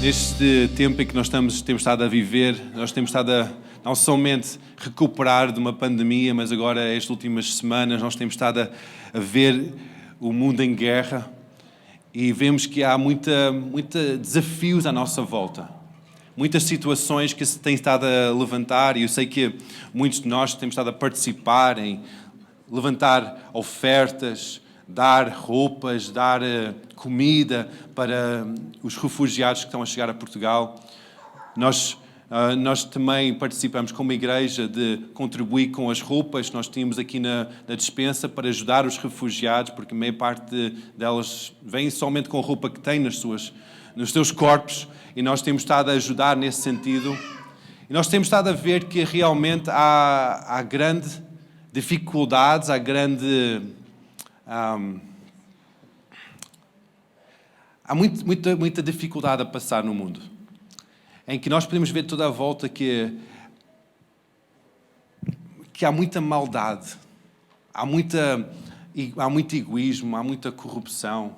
Neste tempo em que temos estado a viver, nós temos estado a não somente recuperar de uma pandemia, mas agora, estas últimas semanas, nós temos estado a ver o mundo em guerra e vemos que há muitos desafios à nossa volta. Muitas situações que se têm estado a levantar, e eu sei que muitos de nós temos estado a participar em levantar ofertas, dar roupas, dar comida para os refugiados que estão a chegar a Portugal. Nós também participamos como igreja de contribuir com as roupas que nós tínhamos aqui na despensa para ajudar os refugiados, porque a meia parte delas vem somente com a roupa que têm nos seus corpos, e nós temos estado a ajudar nesse sentido. E nós temos estado a ver que realmente há grandes dificuldades, há muita dificuldade a passar no mundo, em que nós podemos ver toda a volta que há muita maldade, há muito egoísmo, há muita corrupção,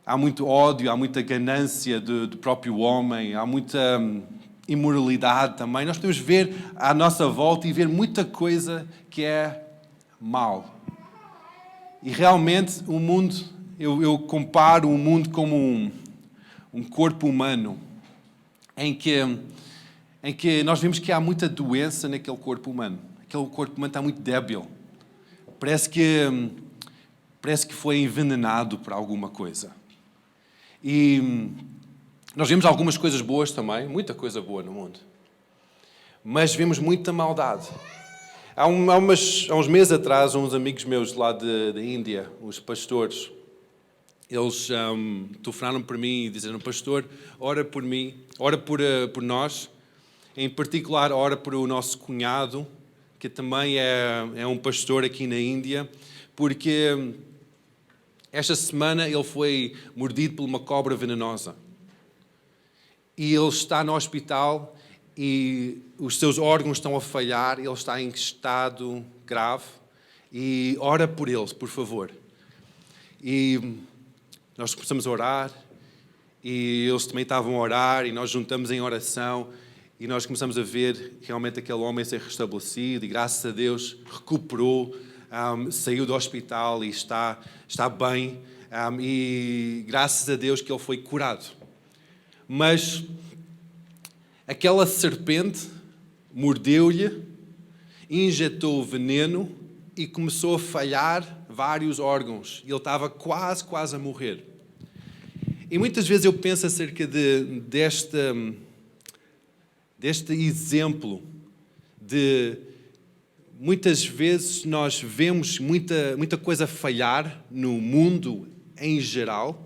há muito ódio, há muita ganância do próprio homem, há muita imoralidade também. Nós podemos ver à nossa volta e ver muita coisa que é mal. E realmente o mundo, eu comparo o mundo como um corpo humano, em que nós vemos que há muita doença naquele corpo humano. Aquele corpo humano está muito débil. Parece que foi envenenado por alguma coisa. E nós vemos algumas coisas boas também, muita coisa boa no mundo. Mas vemos muita maldade. Há uns meses atrás, uns amigos meus lá da Índia, os pastores, eles telefonaram para mim e disseram: pastor, ora por mim, ora por nós, em particular ora por o nosso cunhado, que também é um pastor aqui na Índia, porque esta semana ele foi mordido por uma cobra venenosa. E ele está no hospital e os seus órgãos estão a falhar, ele está em estado grave. E ora por eles, por favor. E nós começamos a orar, e eles também estavam a orar, e nós juntamos em oração, e nós começamos a ver realmente aquele homem ser restabelecido, e graças a Deus recuperou, saiu do hospital e está bem, e graças a Deus que ele foi curado. Mas aquela serpente mordeu-lhe, injetou veneno e começou a falhar vários órgãos. Ele estava quase a morrer. E muitas vezes eu penso acerca deste exemplo de muitas vezes nós vemos muita coisa falhar no mundo em geral.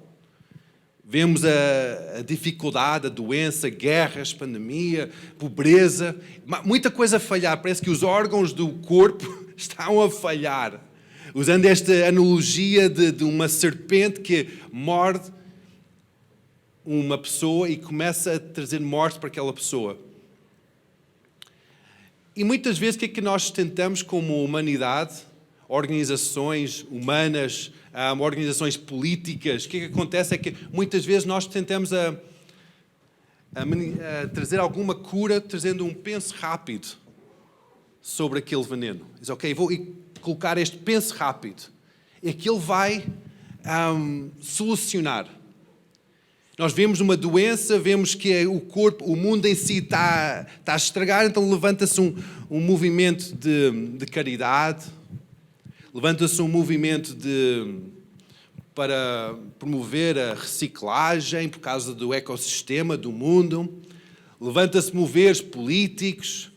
Vemos a dificuldade, a doença, guerras, pandemia, pobreza, muita coisa a falhar. Parece que os órgãos do corpo estão a falhar. Usando esta analogia de uma serpente que morde uma pessoa e começa a trazer morte para aquela pessoa. E muitas vezes o que é que nós tentamos como humanidade, organizações humanas, organizações políticas, o que é que acontece é que muitas vezes nós tentamos a trazer alguma cura, trazendo um penso rápido sobre aquele veneno. Diz, ok, vou colocar este penso rápido, e aquilo vai solucionar. Nós vemos uma doença, vemos que o corpo, o mundo em si está a estragar, então levanta-se um movimento de caridade, levanta-se um movimento para promover a reciclagem por causa do ecossistema do mundo, levanta-se moveres políticos,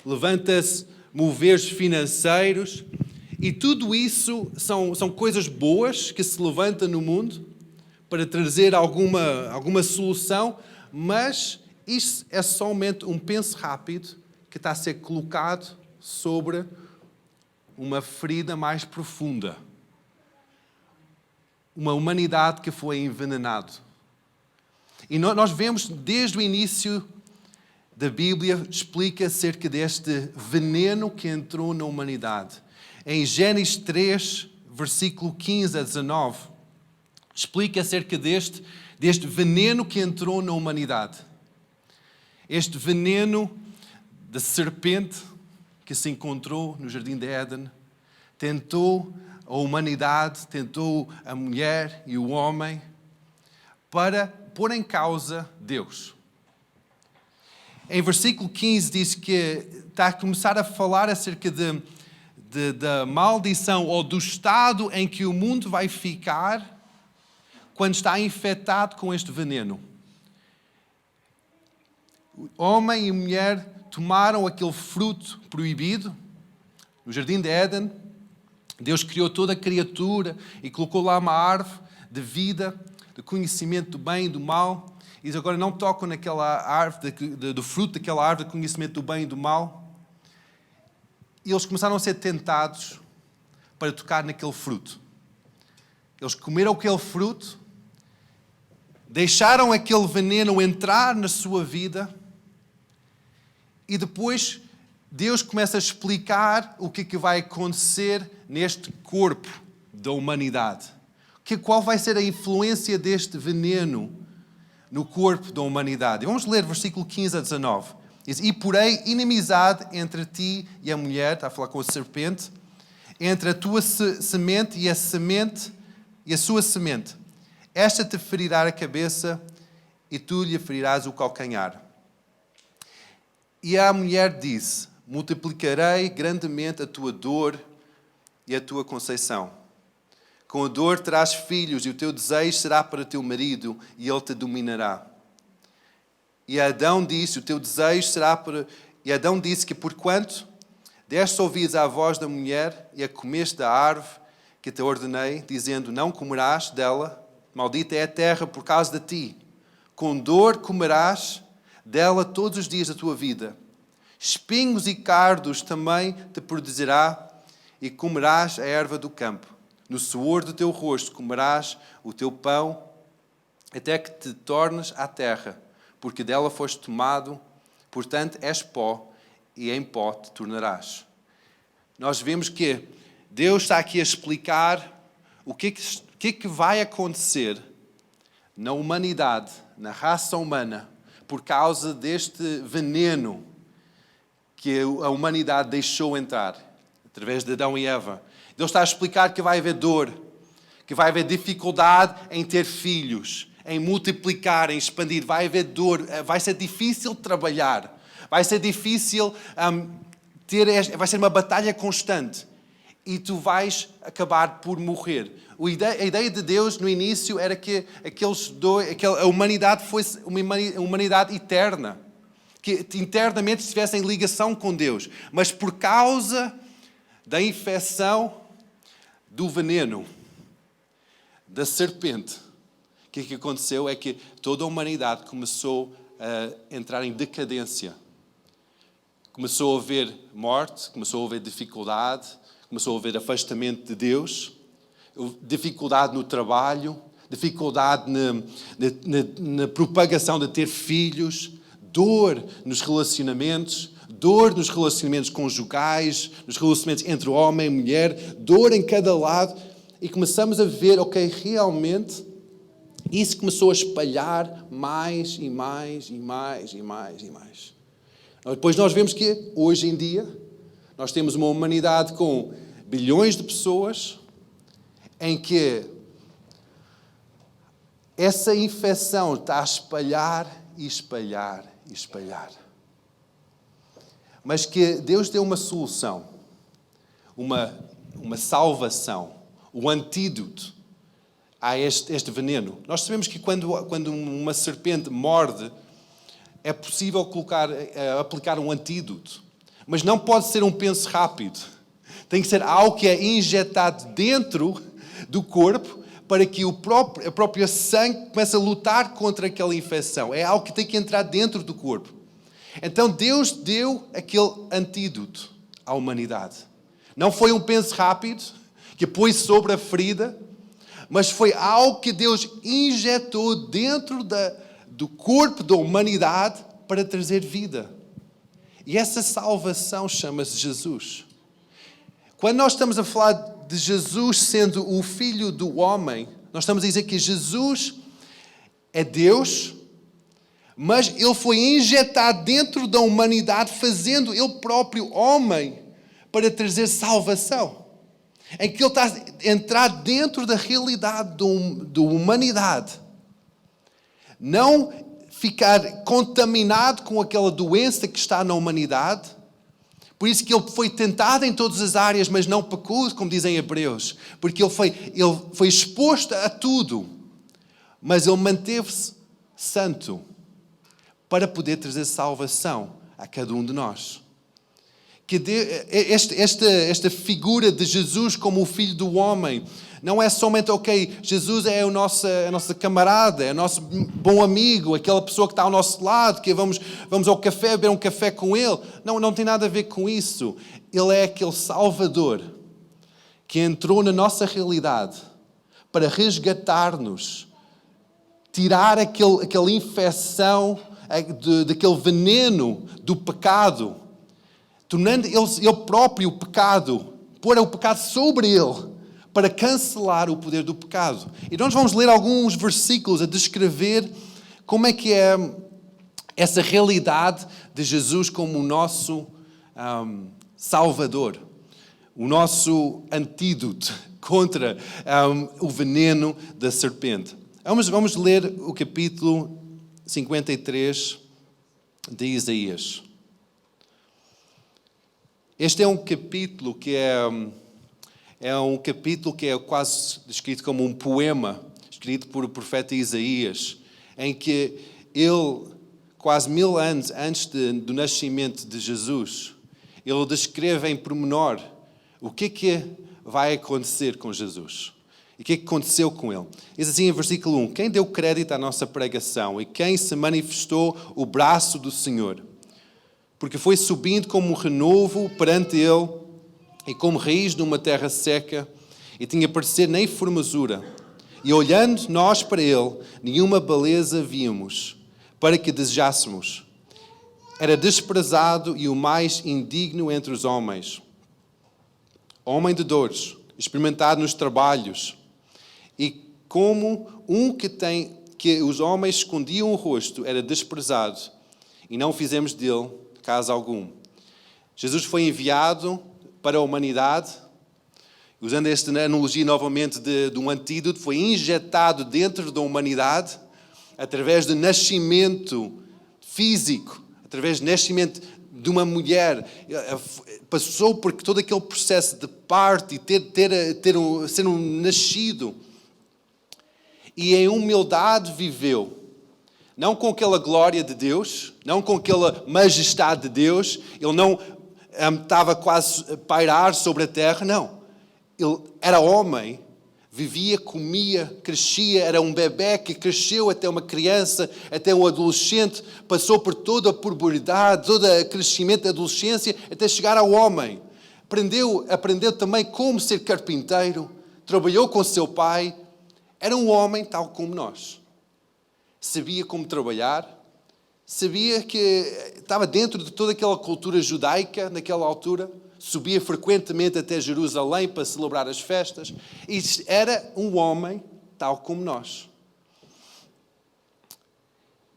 levanta-se moveres financeiros, e tudo isso são coisas boas que se levantam no mundo para trazer alguma solução, mas isso é somente um penso rápido que está a ser colocado sobre uma ferida mais profunda. Uma humanidade que foi envenenada. E nós vemos desde o início da Bíblia, explica acerca deste veneno que entrou na humanidade. Em Gênesis 3, versículo 15 a 19, explica acerca deste veneno que entrou na humanidade. Este veneno da serpente que se encontrou no Jardim de Éden, tentou a humanidade, tentou a mulher e o homem para pôr em causa Deus. Em versículo 15 diz que está a começar a falar acerca da maldição ou do estado em que o mundo vai ficar quando está infectado com este veneno. O homem e mulher tomaram aquele fruto proibido no Jardim de Éden. Deus criou toda a criatura e colocou lá uma árvore de vida, de conhecimento do bem e do mal. E diz, agora não tocam naquela árvore, do fruto daquela árvore de conhecimento do bem e do mal. E eles começaram a ser tentados para tocar naquele fruto. Eles comeram aquele fruto, deixaram aquele veneno entrar na sua vida e depois Deus começa a explicar o que vai acontecer neste corpo da humanidade. Qual vai ser a influência deste veneno no corpo da humanidade? E vamos ler versículo 15 a 19. Diz, e porém inimizade entre ti e a mulher, está a falar com a serpente, entre a tua semente e a sua semente. Esta te ferirá a cabeça e tu lhe ferirás o calcanhar. E a mulher disse, multiplicarei grandemente a tua dor e a tua conceição. Com a dor terás filhos e o teu desejo será para teu marido e ele te dominará. E Adão disse, o teu desejo será para... E Adão disse que porquanto deste ouvidos à voz da mulher e a comeste da árvore que te ordenei, dizendo, não comerás dela, maldita é a terra por causa de ti. Com dor comerás dela todos os dias da tua vida. Espinhos e cardos também te produzirá e comerás a erva do campo. No suor do teu rosto comerás o teu pão até que te tornes à terra, porque dela foste tomado, portanto és pó e em pó te tornarás. Nós vemos que Deus está aqui a explicar o que vai acontecer na humanidade, na raça humana, por causa deste veneno que a humanidade deixou entrar, através de Adão e Eva. Deus está a explicar que vai haver dor, que vai haver dificuldade em ter filhos, em multiplicar, em expandir. Vai haver dor, vai ser difícil trabalhar, vai ser difícil vai ser uma batalha constante e tu vais acabar por morrer. A ideia de Deus no início era que a humanidade fosse uma humanidade eterna, que internamente estivessem em ligação com Deus. Mas por causa da infecção do veneno, da serpente, o que aconteceu é que toda a humanidade começou a entrar em decadência. Começou a haver morte, começou a haver dificuldade, começou a haver afastamento de Deus, dificuldade no trabalho, dificuldade na propagação de ter filhos, dor nos relacionamentos conjugais, nos relacionamentos entre homem e mulher, dor em cada lado. E começamos a ver, realmente, isso começou a espalhar mais e mais e mais e mais e mais. Depois nós vemos que, hoje em dia, nós temos uma humanidade com bilhões de pessoas em que essa infecção está a espalhar e espalhar e espalhar. Mas que Deus deu uma solução, uma salvação, um antídoto a este veneno. Nós sabemos que quando uma serpente morde, é possível aplicar um antídoto. Mas não pode ser um penso rápido. Tem que ser algo que é injetado dentro do corpo para que a própria sangue comece a lutar contra aquela infecção. É algo que tem que entrar dentro do corpo. Então Deus deu aquele antídoto à humanidade. Não foi um penso rápido que pôs sobre a ferida, mas foi algo que Deus injetou dentro do corpo da humanidade para trazer vida. E essa salvação chama-se Jesus. Quando nós estamos a falar de Jesus sendo o Filho do homem, nós estamos a dizer que Jesus é Deus, mas Ele foi injetado dentro da humanidade, fazendo Ele próprio homem, para trazer salvação. Em que Ele está a entrar dentro da realidade da humanidade. Não ficar contaminado com aquela doença que está na humanidade. Por isso que Ele foi tentado em todas as áreas, mas não pecou, como dizem Hebreus. Porque Ele foi exposto a tudo. Mas Ele manteve-se santo para poder trazer salvação a cada um de nós. Que esta figura de Jesus como o Filho do Homem não é somente, Jesus é a nossa camarada, é o nosso bom amigo, aquela pessoa que está ao nosso lado, que vamos ao café, beber um café com Ele. Não tem nada a ver com isso. Ele é aquele Salvador que entrou na nossa realidade para resgatar-nos, tirar aquela infecção, daquele veneno do pecado, tornando ele próprio o pecado, pôr o pecado sobre ele, para cancelar o poder do pecado. E nós vamos ler alguns versículos a descrever como é que é essa realidade de Jesus como o nosso Salvador, o nosso antídoto contra o veneno da serpente. Vamos ler o capítulo 53 de Isaías. Este é um capítulo que é quase descrito como um poema, escrito por o profeta Isaías, em que ele, quase 1000 anos antes do nascimento de Jesus, ele descreve em pormenor o que vai acontecer com Jesus. E o que aconteceu com ele? Diz assim em versículo 1, quem deu crédito à nossa pregação e quem se manifestou o braço do Senhor? Porque foi subindo como um renovo perante ele e como raiz de uma terra seca e tinha parecer nem formosura. E olhando nós para ele, nenhuma beleza víamos, para que desejássemos. Era desprezado e o mais indigno entre os homens. Homem de dores, experimentado nos trabalhos, e como um que os homens escondiam o rosto, era desprezado, e não fizemos dele caso algum. Jesus foi enviado para a humanidade, usando esta analogia novamente de um antídoto, foi injetado dentro da humanidade, através do nascimento físico, através do nascimento de uma mulher, passou por todo aquele processo de parto e ser nascido. E em humildade viveu. Não com aquela glória de Deus, não com aquela majestade de Deus. Ele não estava quase a pairar sobre a terra, não. Ele era homem, vivia, comia, crescia, era um bebé que cresceu até uma criança, até um adolescente, passou por toda a puberdade, todo o crescimento da adolescência, até chegar ao homem. Aprendeu também como ser carpinteiro, trabalhou com seu pai, era um homem tal como nós. Sabia como trabalhar, sabia que estava dentro de toda aquela cultura judaica naquela altura, subia frequentemente até Jerusalém para celebrar as festas, e era um homem tal como nós.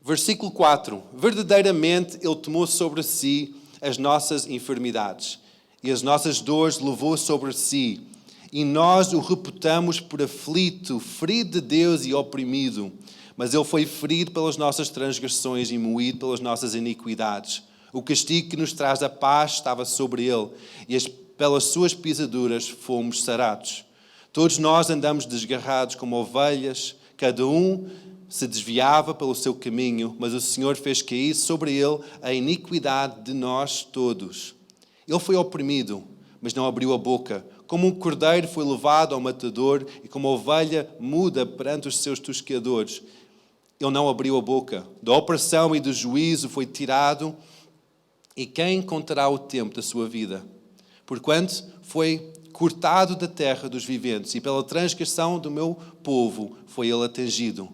Versículo 4. Verdadeiramente Ele tomou sobre si as nossas enfermidades e as nossas dores levou sobre si, e nós o reputamos por aflito, ferido de Deus e oprimido. Mas Ele foi ferido pelas nossas transgressões e moído pelas nossas iniquidades. O castigo que nos traz a paz estava sobre Ele, e pelas suas pisaduras fomos sarados. Todos nós andamos desgarrados como ovelhas, cada um se desviava pelo seu caminho, mas o Senhor fez cair sobre Ele a iniquidade de nós todos. Ele foi oprimido, mas não abriu a boca. Como um cordeiro foi levado ao matador e como ovelha muda perante os seus tosqueadores. Ele não abriu a boca. Da opressão e do juízo foi tirado. E quem contará o tempo da sua vida? Porquanto foi cortado da terra dos viventes, e pela transgressão do meu povo foi ele atingido.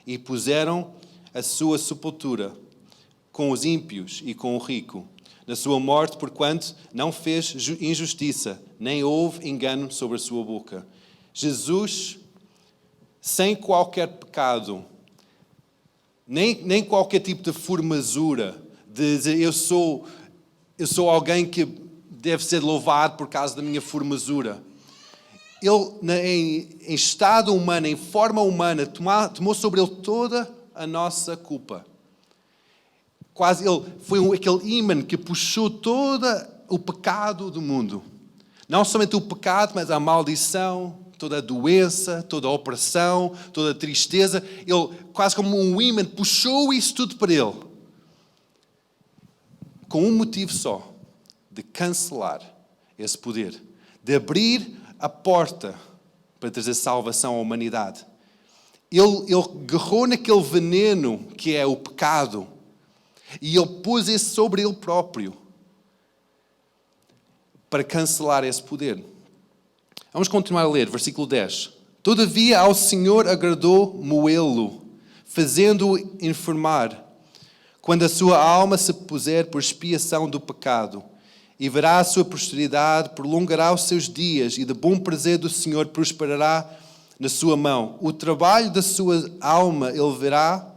E puseram a sua sepultura com os ímpios e com o rico, na sua morte, porquanto não fez injustiça, nem houve engano sobre a sua boca. Jesus, sem qualquer pecado, nem qualquer tipo de formosura, de dizer eu sou alguém que deve ser louvado por causa da minha formosura. Ele, em estado humano, em forma humana, tomou sobre ele toda a nossa culpa. Quase ele foi aquele ímã que puxou todo o pecado do mundo. Não somente o pecado, mas a maldição, toda a doença, toda a opressão, toda a tristeza. Ele, quase como um ímã, puxou isso tudo para ele. Com um motivo só, de cancelar esse poder, de abrir a porta para trazer salvação à humanidade. Ele agarrou naquele veneno que é o pecado e ele pôs isso sobre ele próprio para cancelar esse poder. Vamos continuar a ler, versículo 10. Todavia ao Senhor agradou moê-lo, fazendo-o enfermar, quando a sua alma se puser por expiação do pecado, e verá a sua posteridade, prolongará os seus dias, e de bom prazer do Senhor prosperará na sua mão. O trabalho da sua alma ele verá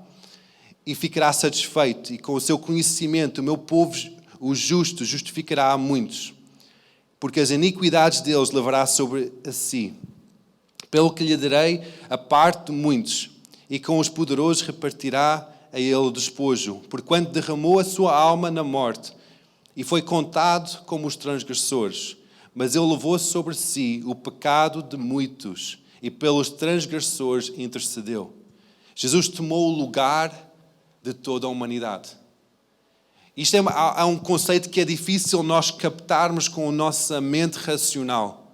e ficará satisfeito, e com o seu conhecimento o meu povo, o justo, justificará a muitos, porque as iniquidades deles levará sobre a si. Pelo que lhe darei a parte de muitos, e com os poderosos repartirá a ele o despojo, porquanto derramou a sua alma na morte, e foi contado como os transgressores. Mas ele levou sobre si o pecado de muitos, e pelos transgressores intercedeu. Jesus tomou o lugar de toda a humanidade. Isto é um conceito que é difícil nós captarmos com a nossa mente racional.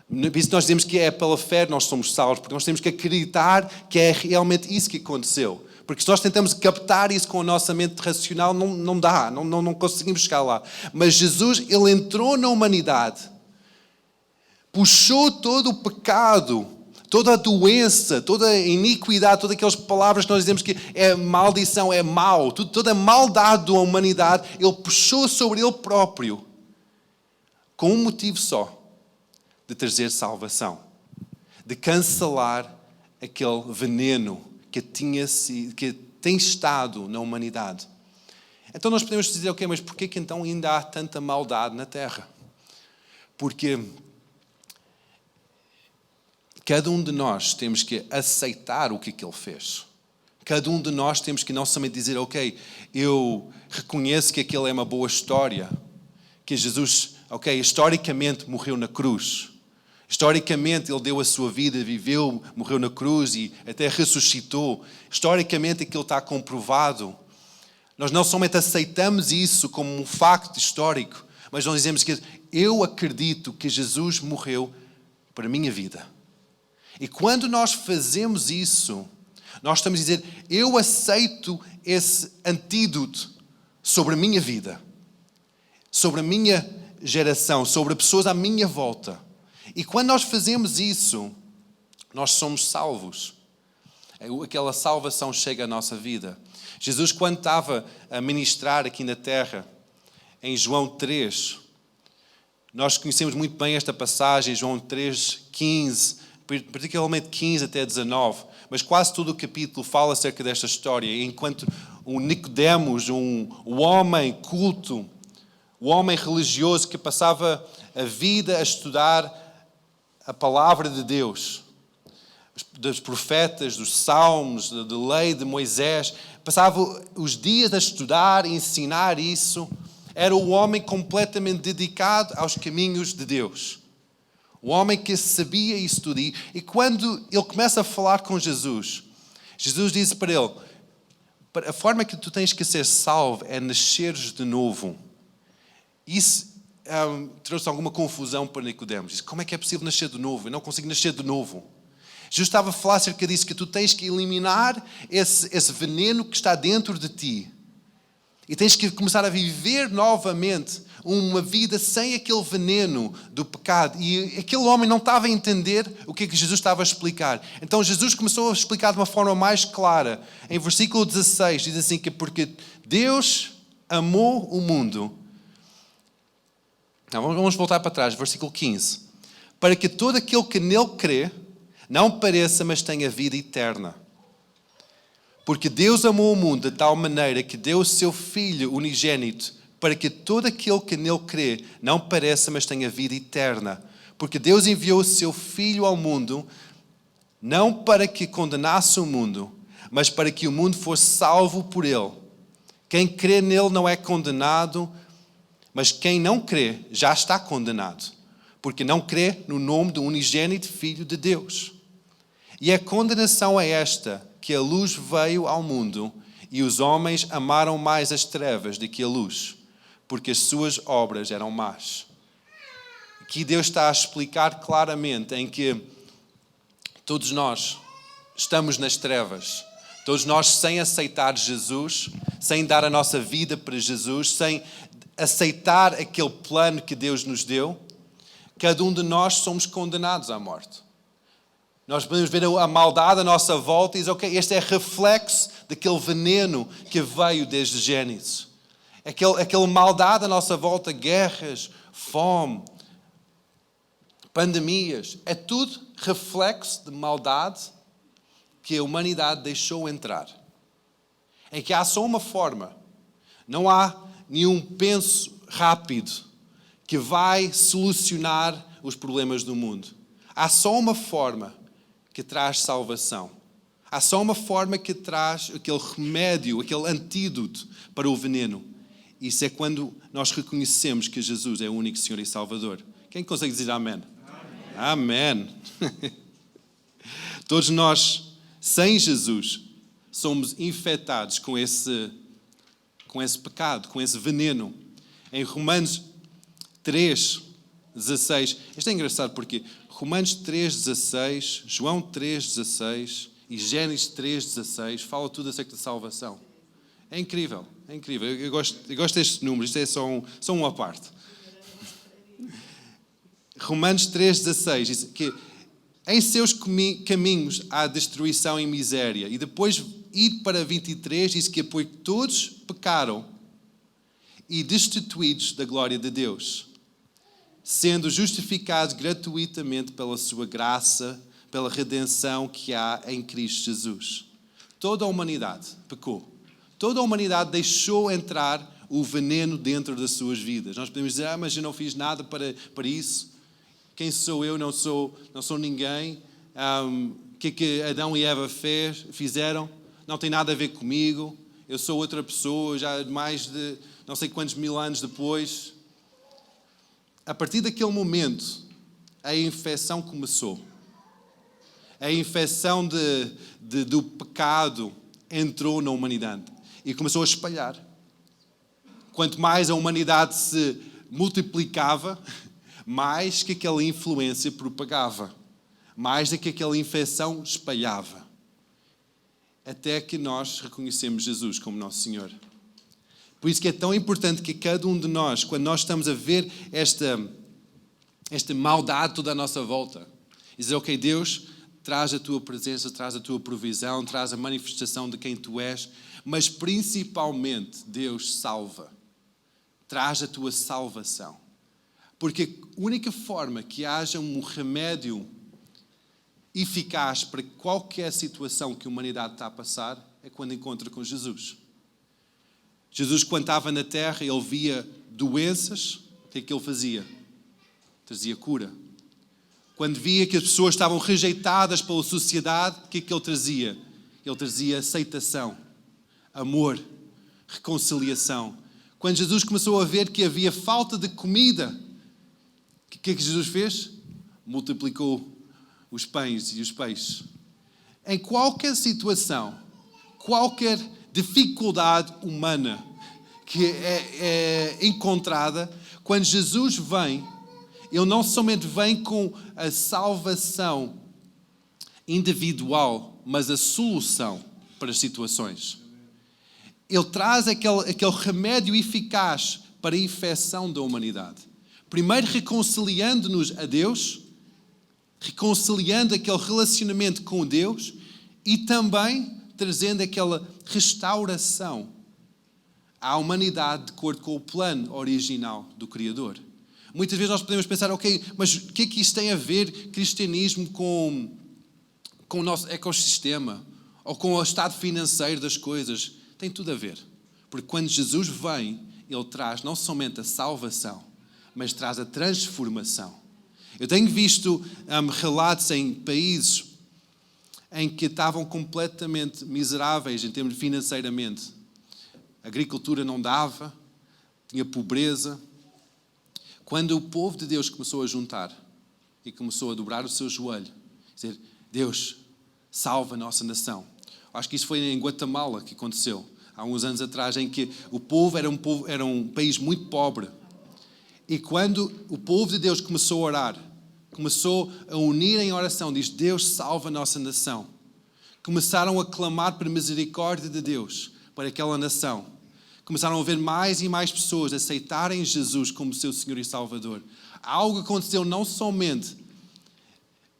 Por isso nós dizemos que é pela fé que nós somos salvos, porque nós temos que acreditar que é realmente isso que aconteceu. Porque se nós tentamos captar isso com a nossa mente racional, não dá, não conseguimos chegar lá. Mas Jesus, ele entrou na humanidade, puxou todo o pecado, toda a doença, toda a iniquidade, todas aquelas palavras que nós dizemos que é maldição, é mal, toda a maldade da humanidade, ele puxou sobre ele próprio, com um motivo só, de trazer salvação, de cancelar aquele veneno que tem estado na humanidade. Então nós podemos dizer, ok, mas porquê que então ainda há tanta maldade na Terra? Porque cada um de nós temos que aceitar o que ele fez. Cada um de nós temos que não somente dizer, ok, eu reconheço que aquilo é uma boa história, que Jesus, ok, historicamente morreu na cruz. Historicamente, ele deu a sua vida, viveu, morreu na cruz e até ressuscitou. Historicamente, aquilo está comprovado. Nós não somente aceitamos isso como um facto histórico, mas nós dizemos que eu acredito que Jesus morreu para a minha vida. E quando nós fazemos isso, nós estamos a dizer, eu aceito esse antídoto sobre a minha vida, sobre a minha geração, sobre pessoas à minha volta. E quando nós fazemos isso, nós somos salvos. Aquela salvação chega à nossa vida. Jesus, quando estava a ministrar aqui na terra, em João 3, nós conhecemos muito bem esta passagem, João 3, 15, particularmente 15 até 19, mas quase todo o capítulo fala acerca desta história, enquanto o Nicodemos, o homem culto, o homem religioso que passava a vida a estudar a palavra de Deus, dos profetas, dos salmos, da lei de Moisés, passava os dias a estudar e ensinar isso. Era o homem completamente dedicado aos caminhos de Deus. O homem que sabia isso tudo. E quando ele começa a falar com Jesus, Jesus diz para ele, a forma que tu tens que ser salvo é nasceres de novo. Isso trouxe alguma confusão para Nicodemos. Disse, como é que é possível nascer de novo? Eu não consigo nascer de novo. Jesus estava a falar acerca disso, que tu tens que eliminar esse veneno que está dentro de ti. E tens que começar a viver novamente uma vida sem aquele veneno do pecado. E aquele homem não estava a entender o que Jesus estava a explicar. Então Jesus começou a explicar de uma forma mais clara. Em versículo 16 diz assim, que porque Deus amou o mundo Não, vamos voltar para trás, versículo 15. Para que todo aquele que nele crê não pereça, mas tenha vida eterna. Porque Deus amou o mundo de tal maneira que deu o seu Filho unigênito, para que todo aquele que nele crê não pereça, mas tenha vida eterna. Porque Deus enviou o seu Filho ao mundo, não para que condenasse o mundo, mas para que o mundo fosse salvo por ele. Quem crê nele não é condenado, mas quem não crê já está condenado, porque não crê no nome do unigênito Filho de Deus. E a condenação é esta, que a luz veio ao mundo e os homens amaram mais as trevas do que a luz, porque as suas obras eram más. Aqui Deus está a explicar claramente em que todos nós estamos nas trevas. Todos nós, sem aceitar Jesus, sem dar a nossa vida para Jesus, sem aceitar aquele plano que Deus nos deu, cada um de nós somos condenados à morte. Nós podemos ver a maldade à nossa volta e dizer, ok, este é reflexo daquele veneno que veio desde Gênesis. Aquela maldade à nossa volta, guerras, fome, pandemias, é tudo reflexo de maldade que a humanidade deixou entrar. É que há só uma forma, não há nenhum penso rápido que vai solucionar os problemas do mundo. Há só uma forma que traz salvação. Há só uma forma que traz aquele remédio, aquele antídoto para o veneno. Isso é quando nós reconhecemos que Jesus é o único Senhor e Salvador. Quem consegue dizer amém? Amém. Amém. Todos nós, sem Jesus, somos infectados com esse pecado, com esse veneno. Em Romanos 3:16, isto é engraçado porque Romanos 3:16, João 3:16 e Gênesis 3:16 fala tudo acerca de salvação. É incrível, é incrível. Eu gosto destes números, isto é só uma parte. Romanos 3:16 diz que em seus caminhos há destruição e miséria. E depois, ir para 23, diz que porque todos pecaram e destituídos da glória de Deus, sendo justificados gratuitamente pela sua graça, pela redenção que há em Cristo Jesus. Toda a humanidade pecou. Toda a humanidade deixou entrar o veneno dentro das suas vidas. Nós podemos dizer, mas eu não fiz nada para isso. Quem sou eu? Não sou ninguém. O que Adão e Eva fizeram? Não tem nada a ver comigo. Eu sou outra pessoa, já mais de não sei quantos mil anos depois. A partir daquele momento, a infecção começou. A infecção do pecado entrou na humanidade e começou a espalhar. Quanto mais a humanidade se multiplicava, mais que aquela influência propagava, mais do que aquela infecção espalhava, até que nós reconhecemos Jesus como nosso Senhor. Por isso que é tão importante que cada um de nós, quando nós estamos a ver esta maldade toda à nossa volta, dizer, ok, Deus, traz a tua presença, traz a tua provisão, traz a manifestação de quem tu és, mas principalmente, Deus salva, traz a tua salvação. Porque a única forma que haja um remédio eficaz para qualquer situação que a humanidade está a passar é quando encontra com Jesus. Jesus, quando estava na terra, ele via doenças, o que é que ele fazia? Trazia cura. Quando via que as pessoas estavam rejeitadas pela sociedade, o que é que ele trazia? Ele trazia aceitação, amor, reconciliação. Quando Jesus começou a ver que havia falta de comida, o que é que Jesus fez? Multiplicou os pães e os peixes. Em qualquer situação, qualquer dificuldade humana que é encontrada, quando Jesus vem, ele não somente vem com a salvação individual, mas a solução para as situações. Ele traz aquele remédio eficaz para a infecção da humanidade. Primeiro reconciliando-nos a Deus, reconciliando aquele relacionamento com Deus e também trazendo aquela restauração à humanidade de acordo com o plano original do Criador. Muitas vezes nós podemos pensar, ok, mas o que é que isto tem a ver, cristianismo, com o nosso ecossistema ou com o estado financeiro das coisas? Tem tudo a ver. Porque quando Jesus vem, Ele traz não somente a salvação, mas traz a transformação. Eu tenho visto relatos em países em que estavam completamente miseráveis em termos financeiramente. A agricultura não dava, tinha pobreza. Quando o povo de Deus começou a juntar e começou a dobrar o seu joelho, dizer, Deus, salva a nossa nação. Acho que isso foi em Guatemala que aconteceu, há uns anos atrás, em que o povo era um país muito pobre. E quando o povo de Deus começou a orar, começou a unir em oração, diz, Deus salva a nossa nação. Começaram a clamar por misericórdia de Deus para aquela nação. Começaram a ver mais e mais pessoas aceitarem Jesus como seu Senhor e Salvador. Algo aconteceu não somente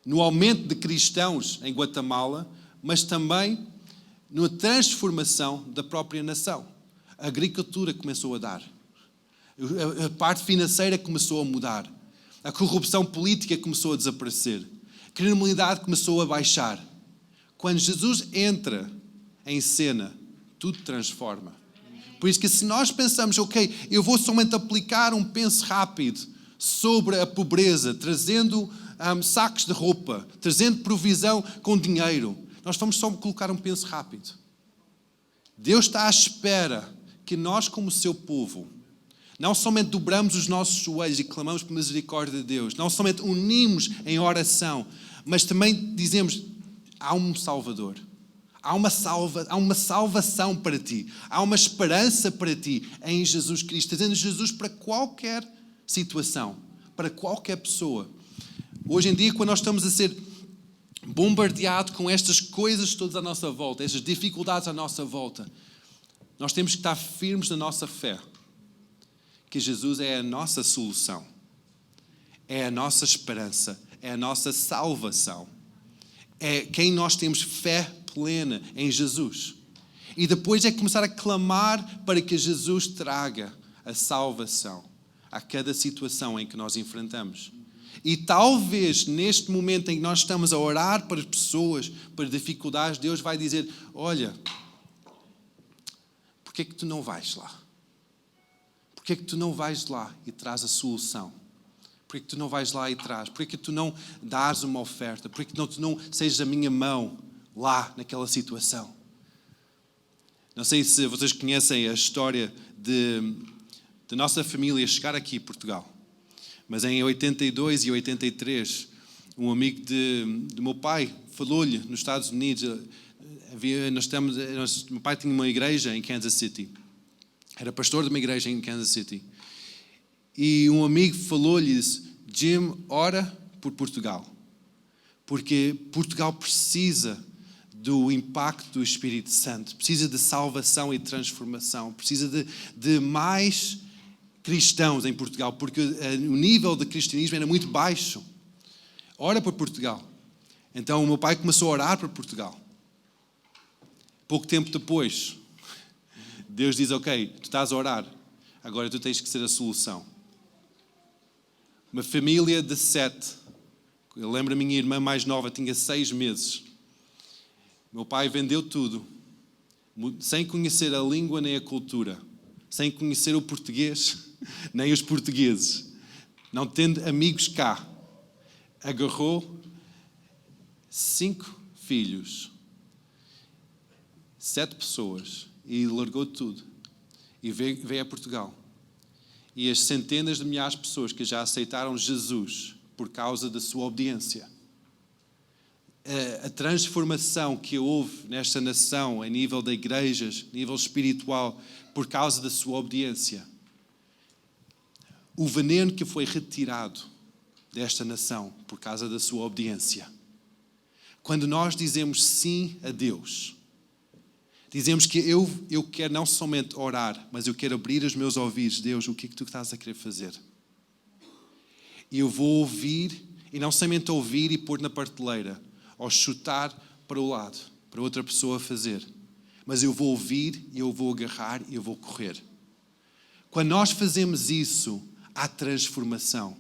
no aumento de cristãos em Guatemala, mas também na transformação da própria nação. A agricultura começou a dar. A parte financeira começou a mudar. A corrupção política começou a desaparecer. A criminalidade começou a baixar. Quando Jesus entra em cena, tudo transforma. Por isso que se nós pensamos, ok, eu vou somente aplicar um penso rápido sobre a pobreza, trazendo sacos de roupa, trazendo provisão com dinheiro, nós vamos só colocar um penso rápido. Deus está à espera que nós, como seu povo, não somente dobramos os nossos joelhos e clamamos por misericórdia de Deus, não somente unimos em oração, mas também dizemos, há um Salvador. Há uma salvação para ti. Há uma esperança para ti em Jesus Cristo. Trazendo Jesus para qualquer situação, para qualquer pessoa. Hoje em dia, quando nós estamos a ser bombardeados com estas coisas todas à nossa volta, estas dificuldades à nossa volta, nós temos que estar firmes na nossa fé. Que Jesus é a nossa solução. É a nossa esperança. É a nossa salvação. É quem nós temos fé plena em Jesus. E depois é começar a clamar para que Jesus traga a salvação a cada situação em que nós enfrentamos. E talvez neste momento em que nós estamos a orar para as pessoas, para dificuldades, Deus vai dizer, olha, porquê é que tu não vais lá? Porquê é que tu não vais lá e traz a solução? Porquê é que tu não vais lá e traz? Porquê é que tu não dás uma oferta? Porquê é que tu não sejas a minha mão lá naquela situação? Não sei se vocês conhecem a história de nossa família chegar aqui a Portugal. Mas em 82 e 83, um amigo de meu pai falou-lhe nos Estados Unidos. Meu pai tinha uma igreja em Kansas City. Era pastor de uma igreja em Kansas City. E um amigo falou-lhe, disse, Jim, ora por Portugal. Porque Portugal precisa do impacto do Espírito Santo. Precisa de salvação e transformação. Precisa de mais cristãos em Portugal. Porque o nível de cristianismo era muito baixo. Ora por Portugal. Então o meu pai começou a orar por Portugal. Pouco tempo depois, Deus diz, ok, tu estás a orar, agora tu tens que ser a solução. Uma família de 7. Eu lembro a minha irmã mais nova, tinha 6 meses. Meu pai vendeu tudo, sem conhecer a língua nem a cultura, sem conhecer o português, nem os portugueses, não tendo amigos cá. Agarrou 5 filhos, 7 pessoas, e largou tudo e veio a Portugal. E as centenas de milhares de pessoas que já aceitaram Jesus por causa da sua obediência. A transformação que houve nesta nação, a nível de igrejas, a nível espiritual, por causa da sua obediência. O veneno que foi retirado desta nação por causa da sua obediência. Quando nós dizemos sim a Deus, dizemos que eu quero não somente orar, mas eu quero abrir os meus ouvidos. Deus, o que é que tu estás a querer fazer? E eu vou ouvir, e não somente ouvir e pôr na prateleira, ou chutar para o lado, para outra pessoa fazer. Mas eu vou ouvir, e eu vou agarrar, e eu vou correr. Quando nós fazemos isso, há transformação.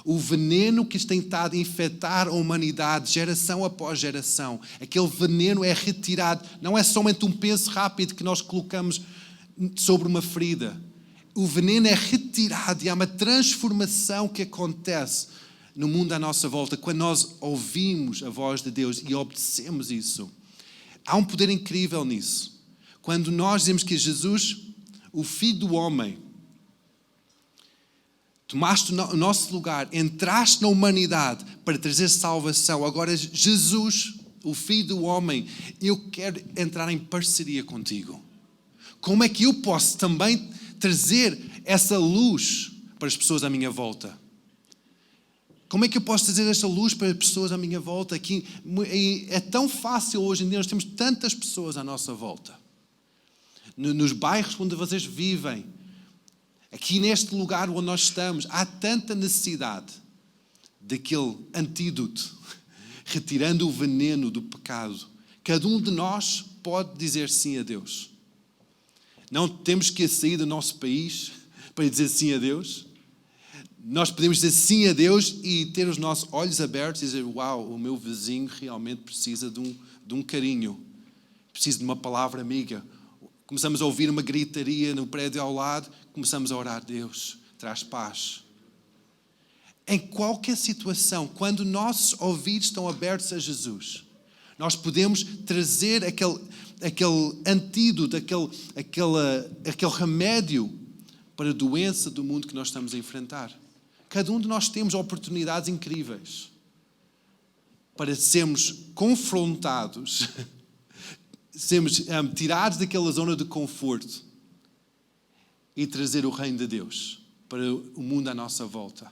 O veneno que tem estado a infectar a humanidade, geração após geração, aquele veneno é retirado. Não é somente um penso rápido que nós colocamos sobre uma ferida. O veneno é retirado e há uma transformação que acontece no mundo à nossa volta quando nós ouvimos a voz de Deus e obedecemos isso. Há um poder incrível nisso. Quando nós dizemos que Jesus, o Filho do Homem, tomaste o nosso lugar, entraste na humanidade para trazer salvação. Agora, Jesus, o Filho do Homem, eu quero entrar em parceria contigo. Como é que eu posso também trazer essa luz para as pessoas à minha volta? Como é que eu posso trazer esta luz para as pessoas à minha volta? Aqui, é tão fácil hoje em dia, nós temos tantas pessoas à nossa volta. Nos bairros onde vocês vivem, aqui neste lugar onde nós estamos, há tanta necessidade daquele antídoto, retirando o veneno do pecado. Cada um de nós pode dizer sim a Deus. Não temos que sair do nosso país para dizer sim a Deus. Nós podemos dizer sim a Deus e ter os nossos olhos abertos e dizer: uau, o meu vizinho realmente precisa de um carinho, precisa de uma palavra amiga. Começamos a ouvir uma gritaria no prédio ao lado, começamos a orar: Deus, traz paz. Em qualquer situação, quando nossos ouvidos estão abertos a Jesus, nós podemos trazer aquele antídoto, aquele remédio para a doença do mundo que nós estamos a enfrentar. Cada um de nós temos oportunidades incríveis para sermos confrontados, sermos tirados daquela zona de conforto e trazer o reino de Deus para o mundo à nossa volta.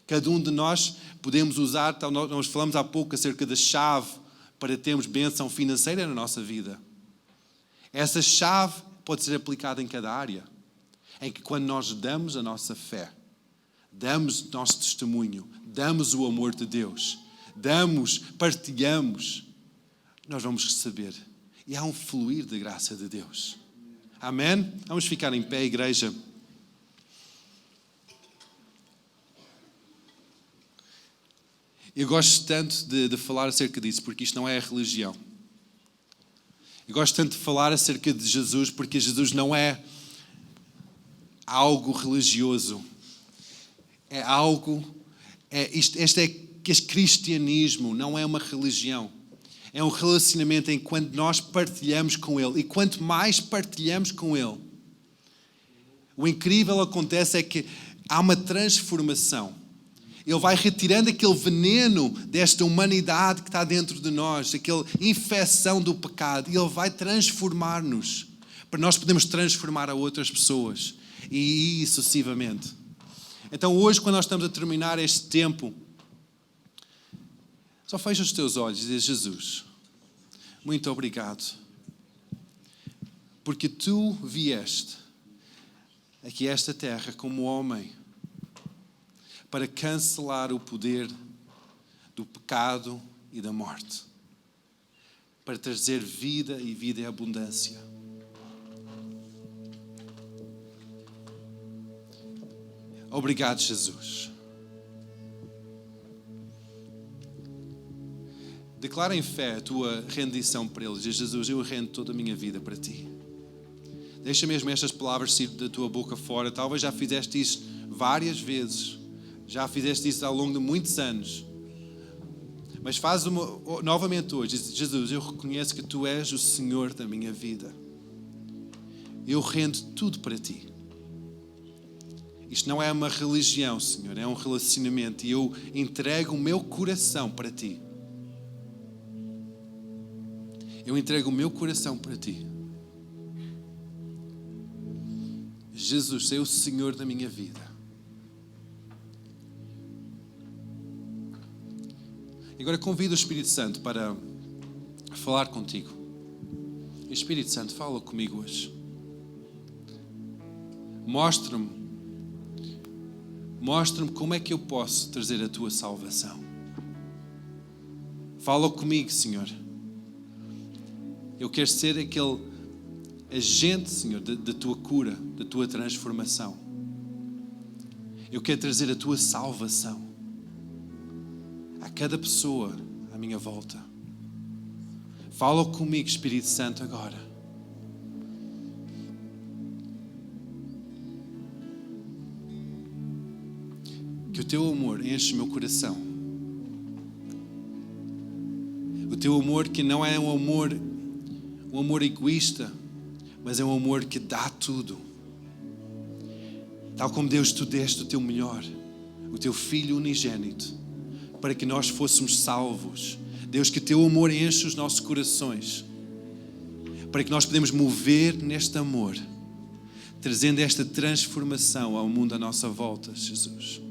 Cada um de nós podemos usar, nós falamos há pouco acerca da chave para termos bênção financeira na nossa vida. Essa chave pode ser aplicada em cada área, em que quando nós damos a nossa fé, damos o nosso testemunho, damos o amor de Deus, partilhamos, nós vamos receber. E há um fluir da graça de Deus. Amém? Vamos ficar em pé, igreja. Eu gosto tanto de falar acerca disso, porque isto não é a religião. Eu gosto tanto de falar acerca de Jesus, porque Jesus não é algo religioso. É algo... Este cristianismo não é uma religião. É um relacionamento em que quando nós partilhamos com Ele, e quanto mais partilhamos com Ele, o incrível acontece é que há uma transformação. Ele vai retirando aquele veneno desta humanidade que está dentro de nós, aquela infecção do pecado, e Ele vai transformar-nos, para nós podermos transformar a outras pessoas, e sucessivamente. Então hoje, quando nós estamos a terminar este tempo, só fecha os teus olhos e diz: Jesus, muito obrigado, porque Tu vieste aqui a esta terra como homem para cancelar o poder do pecado e da morte, para trazer vida e vida em abundância. Obrigado, Jesus. Declara em fé a tua rendição para Ele. Diz: Jesus, eu rendo toda a minha vida para Ti. Deixa mesmo estas palavras sair da tua boca fora. Talvez já fizeste isso várias vezes. Já fizeste isso ao longo de muitos anos. Mas faz novamente hoje. Diz: Jesus, eu reconheço que Tu és o Senhor da minha vida. Eu rendo tudo para Ti. Isto não é uma religião, Senhor. É um relacionamento. E eu entrego o meu coração para Ti. Eu entrego o meu coração para Ti. Jesus, Sei o Senhor da minha vida. Agora convido o Espírito Santo para falar contigo. Espírito Santo, fala comigo hoje. Mostra-me como é que eu posso trazer a Tua salvação. Fala comigo, Senhor. Eu quero ser aquele agente, Senhor, da Tua cura, da Tua transformação. Eu quero trazer a tua salvação a cada pessoa à minha volta. Fala comigo, Espírito Santo, agora. Que o teu amor enche o meu coração. O teu amor que não é um amor egoísta, mas é um amor que dá tudo. Tal como Deus, tu deste o teu melhor, o teu Filho unigênito, para que nós fôssemos salvos. Deus, que teu amor enche os nossos corações, para que nós podemos mover neste amor, trazendo esta transformação ao mundo à nossa volta, Jesus.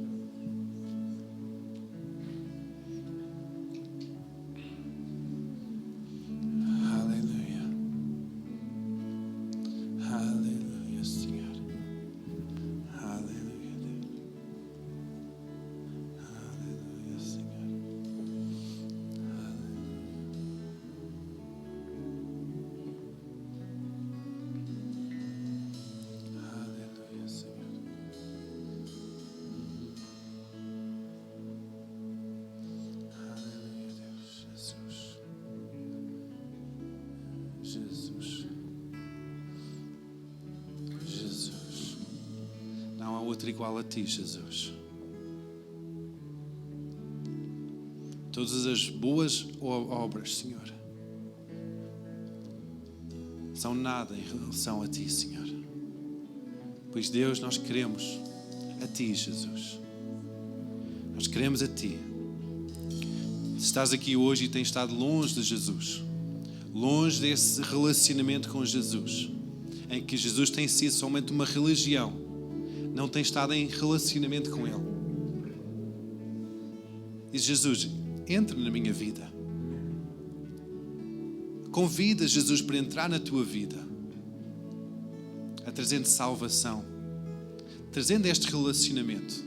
Outro igual a ti, Jesus. Todas as boas obras, Senhor, são nada em relação a ti, Senhor. Pois, Deus, nós queremos a ti, Jesus. Nós queremos a ti. Se estás aqui hoje e tens estado longe de Jesus, longe desse relacionamento com Jesus, em que Jesus tem sido somente uma religião, não tem estado em relacionamento com Ele. Diz: Jesus, entra na minha vida. Convida Jesus para entrar na tua vida, a trazendo salvação, trazendo este relacionamento.